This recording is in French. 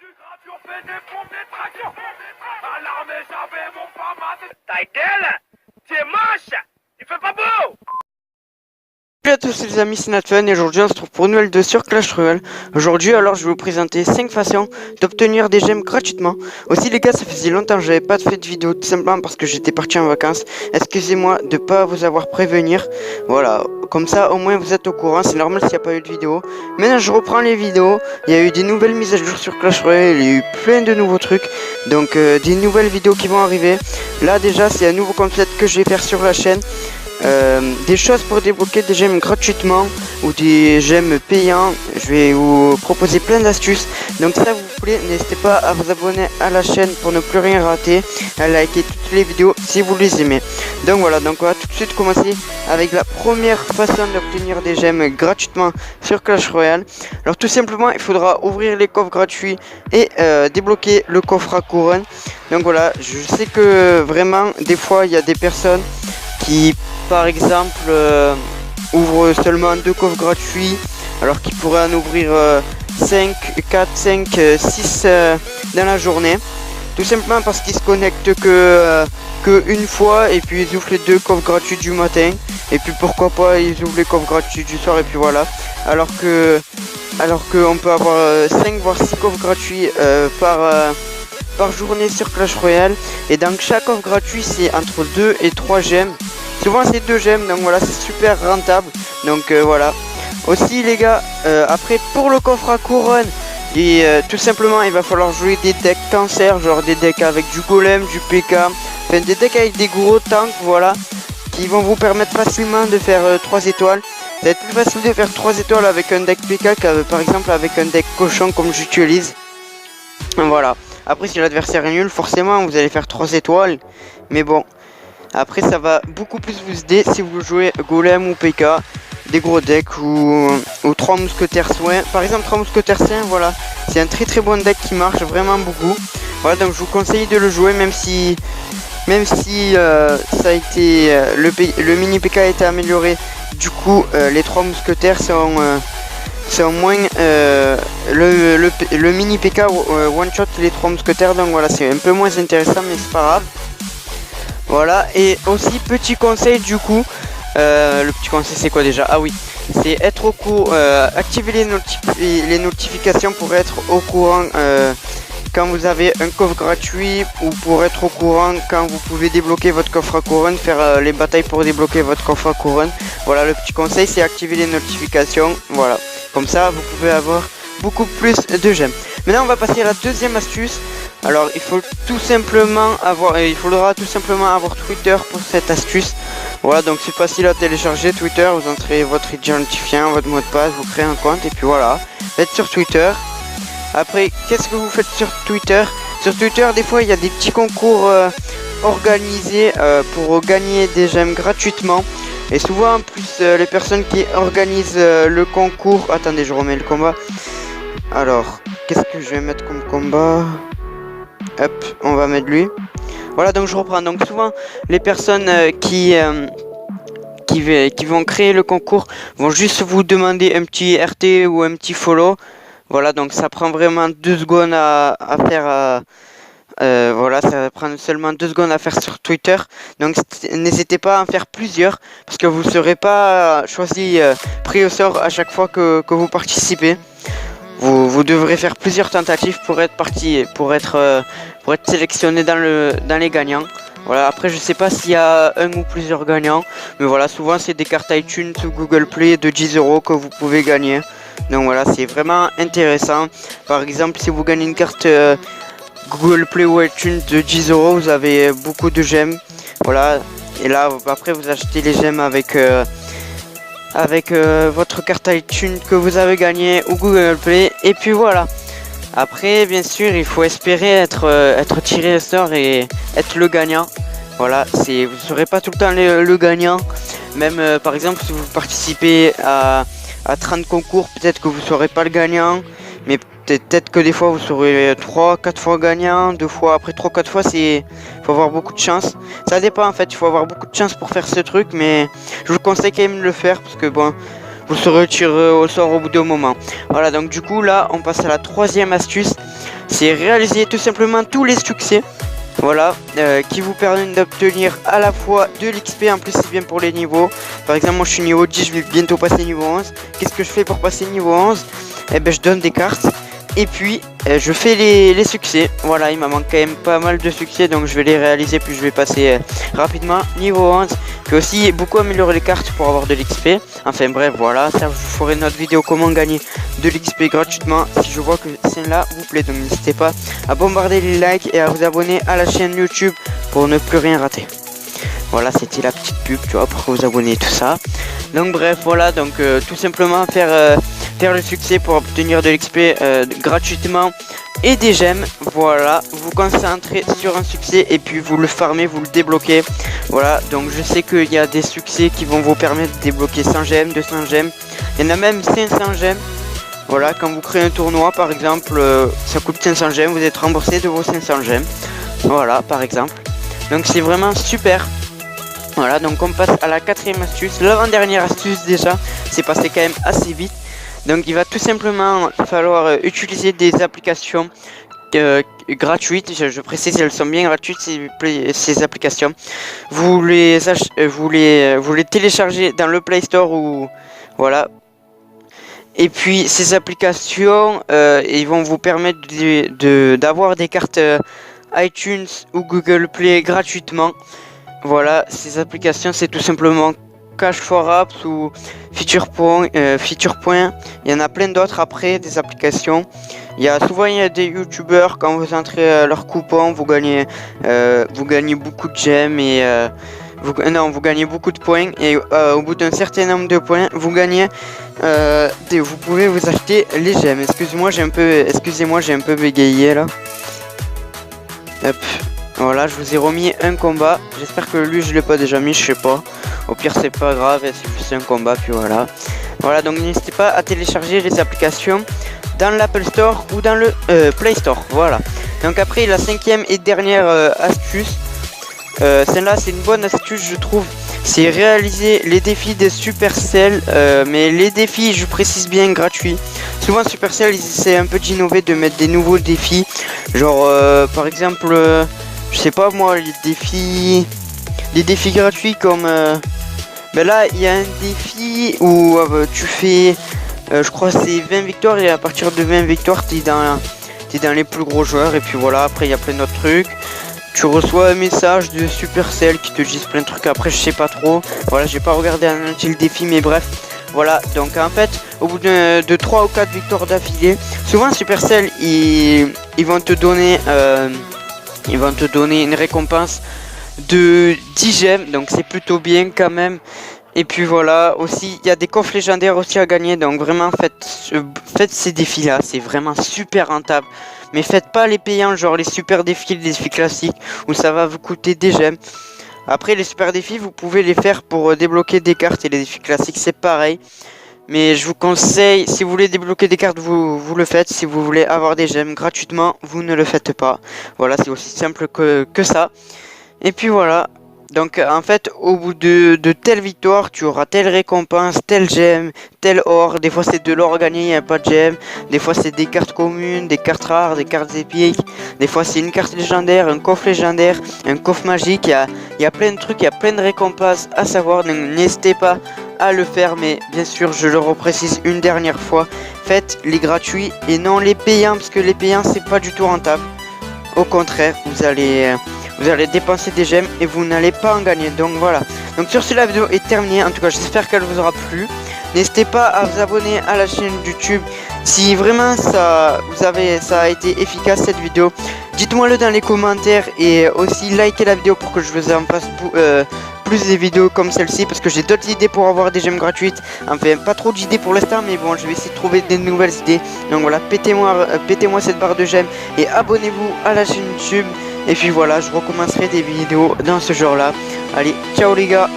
On fait des pompes, des tractions. À l'armée, j'avais mon format. Ta gueule, tu es moche, il fait pas beau. Salut à tous les amis, c'est Nathan et aujourd'hui on se retrouve pour une nouvelle vidéo sur Clash Royale. Aujourd'hui alors je vais vous présenter 5 façons d'obtenir des gemmes gratuitement. Aussi les gars, ça faisait longtemps que j'avais pas fait de vidéo tout simplement parce que j'étais parti en vacances. Excusez-moi de pas vous avoir prévenir. Voilà, comme ça au moins vous êtes au courant, c'est normal s'il n'y a pas eu de vidéo. Maintenant je reprends les vidéos, il y a eu des nouvelles mises à jour sur Clash Royale, il y a eu plein de nouveaux trucs. Donc des nouvelles vidéos qui vont arriver. Là déjà c'est un nouveau concept que je vais faire sur la chaîne. Des choses pour débloquer des gemmes gratuitement ou des gemmes payants. Je vais vous proposer plein d'astuces. Donc si ça vous plaît, n'hésitez pas à vous abonner à la chaîne pour ne plus rien rater, à liker toutes les vidéos si vous les aimez. Donc voilà, donc on va tout de suite commencer avec la première façon d'obtenir des gemmes gratuitement sur Clash Royale. Alors tout simplement, il faudra ouvrir les coffres gratuits et débloquer le coffre à couronne. Donc voilà, je sais que vraiment des fois il y a des personnes qui par exemple ouvre seulement 2 coffres gratuits alors qu'il pourrait en ouvrir 5, 4, 5, 6 dans la journée, tout simplement parce qu'ils se connectent que une fois et puis ils ouvrent les 2 coffres gratuits du matin et puis pourquoi pas ils ouvrent les coffres gratuits du soir et puis voilà, alors que on peut avoir 5 voire 6 coffres gratuits par journée sur Clash Royale, et donc chaque offre gratuit c'est entre 2 et 3 gemmes. Souvent c'est 2 gemmes, donc voilà, c'est super rentable. Donc voilà. Aussi les gars, après pour le coffre à couronne, et tout simplement il va falloir jouer des decks cancer, genre des decks avec du golem, du PK, enfin des decks avec des gros tanks, voilà, qui vont vous permettre facilement de faire 3 étoiles. Ça va être plus facile de faire 3 étoiles avec un deck PK que par exemple avec un deck cochon comme j'utilise. Voilà. Après si l'adversaire est nul, forcément vous allez faire 3 étoiles. Mais bon. Après ça va beaucoup plus vous aider si vous jouez golem ou PK, des gros decks ou 3 mousquetaires soins. Par exemple 3 mousquetaires soins, voilà, c'est un très bon deck qui marche vraiment beaucoup. Voilà, donc je vous conseille de le jouer même si ça a été le mini PK a été amélioré. Du coup les 3 mousquetaires sont moins le mini PK one shot les 3 mousquetaires, donc voilà, c'est un peu moins intéressant mais c'est pas grave. Voilà, et aussi petit conseil du coup, le petit conseil c'est quoi déjà? Ah oui, c'est être au courant, activer les notifications pour être au courant quand vous avez un coffre gratuit, ou pour être au courant quand vous pouvez débloquer votre coffre à couronne, faire les batailles pour débloquer votre coffre à couronne. Voilà, le petit conseil c'est activer les notifications, voilà, comme ça vous pouvez avoir beaucoup plus de gemmes. Maintenant on va passer à la deuxième astuce. Alors il faudra tout simplement avoir Twitter pour cette astuce. Voilà, donc c'est facile à télécharger Twitter, vous entrez votre identifiant, votre mot de passe, vous créez un compte et puis voilà, vous êtes sur Twitter. Après, qu'est-ce que vous faites sur Twitter? Sur Twitter, des fois il y a des petits concours organisés pour gagner des gemmes gratuitement. Et souvent en plus les personnes qui organisent le concours... Attendez, je remets le combat. Alors, qu'est-ce que je vais mettre comme combat? Hop, on va mettre lui. Voilà, donc je reprends. Donc souvent les personnes qui vont créer le concours vont juste vous demander un petit RT ou un petit follow. Voilà, donc ça prend vraiment 2 secondes à faire. Voilà, ça va prendre seulement 2 secondes à faire sur Twitter. Donc n'hésitez pas à en faire plusieurs, parce que vous ne serez pas choisi pris au sort à chaque fois que vous participez. Vous devrez faire plusieurs tentatives pour être sélectionné dans les gagnants. Voilà, après je sais pas s'il y a un ou plusieurs gagnants, mais voilà, souvent c'est des cartes iTunes ou Google Play de 10 € que vous pouvez gagner. Donc voilà, c'est vraiment intéressant. Par exemple, si vous gagnez une carte Google Play ou iTunes de 10 €, vous avez beaucoup de gemmes. Voilà, et là après vous achetez les gemmes avec votre carte iTunes que vous avez gagné ou Google Play, et puis voilà. Après bien sûr il faut espérer être tiré au sort et être le gagnant. Voilà, vous ne serez pas tout le temps le gagnant. Même par exemple si vous participez à 30 concours, peut-être que vous ne serez pas le gagnant, mais peut-être que des fois vous serez 3-4 fois gagnant, 2 fois, après 3-4 fois il faut avoir beaucoup de chance. Ça dépend en fait, il faut avoir beaucoup de chance pour faire ce truc, mais je vous conseille quand même de le faire parce que bon, vous serez tiré au sort au bout d'un moment. Voilà, donc du coup là on passe à la troisième astuce. c'est réaliser tout simplement tous les succès. Voilà, qui vous permettent d'obtenir à la fois de l'XP, en plus c'est bien pour les niveaux. Par exemple, moi je suis niveau 10, je vais bientôt passer niveau 11. Qu'est-ce que je fais pour passer niveau 11? Eh ben je donne des cartes. Et puis je fais les succès. Voilà, il m'a manque quand même pas mal de succès, donc je vais les réaliser, puis je vais passer rapidement niveau 11. Puis aussi beaucoup améliorer les cartes pour avoir de l'XP. Enfin bref, voilà, ça je vous ferai une autre vidéo comment gagner de l'XP gratuitement si je vois que celle-là vous plaît. Donc n'hésitez pas à bombarder les likes et à vous abonner à la chaîne YouTube pour ne plus rien rater. Voilà, c'était la petite pub, tu vois, pour vous abonner, tout ça. Donc bref, voilà, donc tout simplement faire le succès pour obtenir de l'XP gratuitement et des gemmes. Voilà, vous concentrez sur un succès et puis vous le farmez, vous le débloquez. Voilà, donc je sais qu'il y a des succès qui vont vous permettre de débloquer 100 gemmes, 200 gemmes. Il y en a même 500 gemmes. Voilà, quand vous créez un tournoi par exemple, ça coûte 500 gemmes, vous êtes remboursé de vos 500 gemmes. Voilà, par exemple. Donc c'est vraiment super. Voilà, donc on passe à la quatrième astuce, l'avant-dernière astuce déjà, c'est passé quand même assez vite. Donc il va tout simplement falloir utiliser des applications gratuites, je précise, elles sont bien gratuites ces applications. Vous les téléchargez dans le Play Store ou voilà. Et puis ces applications, ils vont vous permettre d'avoir des cartes iTunes ou Google Play gratuitement. Voilà, ces applications c'est tout simplement Cash4Apps ou Feature Point. Il y en a plein d'autres après, des applications. Il y a souvent des youtubeurs, quand vous entrez leur coupon, vous gagnez beaucoup de gemmes et vous gagnez beaucoup de points. Et au bout d'un certain nombre de points, vous gagnez vous pouvez vous acheter les gemmes. Excusez-moi, j'ai un peu bégayé là. Hop. Voilà, je vous ai remis un combat. J'espère que lui je l'ai pas déjà mis, je sais pas. Au pire c'est pas grave, c'est juste un combat, puis voilà. Voilà, donc n'hésitez pas à télécharger les applications dans l'Apple Store ou dans le Play Store. Voilà. Donc après la cinquième et dernière astuce. Celle-là c'est une bonne astuce je trouve. C'est réaliser les défis de Supercell. Mais les défis, je précise bien, gratuits. Souvent Supercell ils essaient un peu d'innover, de mettre des nouveaux défis. Genre par exemple... je sais pas moi, des défis gratuits comme ben là il y a un défi où tu fais je crois c'est 20 victoires et à partir de 20 victoires t'es dans les plus gros joueurs. Et puis voilà, après il y a plein d'autres trucs. Tu reçois un message de Supercell qui te disent plein de trucs, après je sais pas trop. Voilà, j'ai pas regardé un entier le défi, mais bref. Voilà, donc en fait au bout de 3 ou 4 victoires d'affilée, souvent Supercell ils vont te donner une récompense de 10 gemmes, donc c'est plutôt bien quand même. Et puis voilà, aussi il y a des coffres légendaires aussi à gagner, donc vraiment faites ces défis là, c'est vraiment super rentable. Mais faites pas les payants, genre les super défis, les défis classiques où ça va vous coûter des gemmes. Après les super défis vous pouvez les faire pour débloquer des cartes, et les défis classiques c'est pareil. Mais je vous conseille, si vous voulez débloquer des cartes, vous le faites. Si vous voulez avoir des gemmes gratuitement, vous ne le faites pas. Voilà, c'est aussi simple que ça. Et puis voilà. Donc en fait, au bout de telle victoire, tu auras telle récompense, telle gemme, tel or. Des fois c'est de l'or gagné, il n'y a pas de gemme. Des fois c'est des cartes communes, des cartes rares, des cartes épiques. Des fois c'est une carte légendaire, un coffre légendaire, un coffre magique. Il y a plein de trucs, il y a plein de récompenses à savoir. Donc n'hésitez pas à le faire, mais bien sûr je le reprécise une dernière fois, faites les gratuits et non les payants, parce que les payants c'est pas du tout rentable. Au contraire, vous allez dépenser des gemmes et vous n'allez pas en gagner. Donc voilà, donc sur ce la vidéo est terminée. En tout cas j'espère qu'elle vous aura plu. N'hésitez pas à vous abonner à la chaîne YouTube si vraiment ça a été efficace cette vidéo. Dites-moi le dans les commentaires et aussi likez la vidéo pour que je vous en fasse plus des vidéos comme celle-ci, parce que j'ai d'autres idées pour avoir des gemmes gratuites. Enfin pas trop d'idées pour l'instant, mais bon je vais essayer de trouver des nouvelles idées. Donc voilà, pétez-moi cette barre de j'aime et abonnez-vous à la chaîne YouTube. Et puis voilà, je recommencerai des vidéos dans ce genre là. Allez, ciao les gars.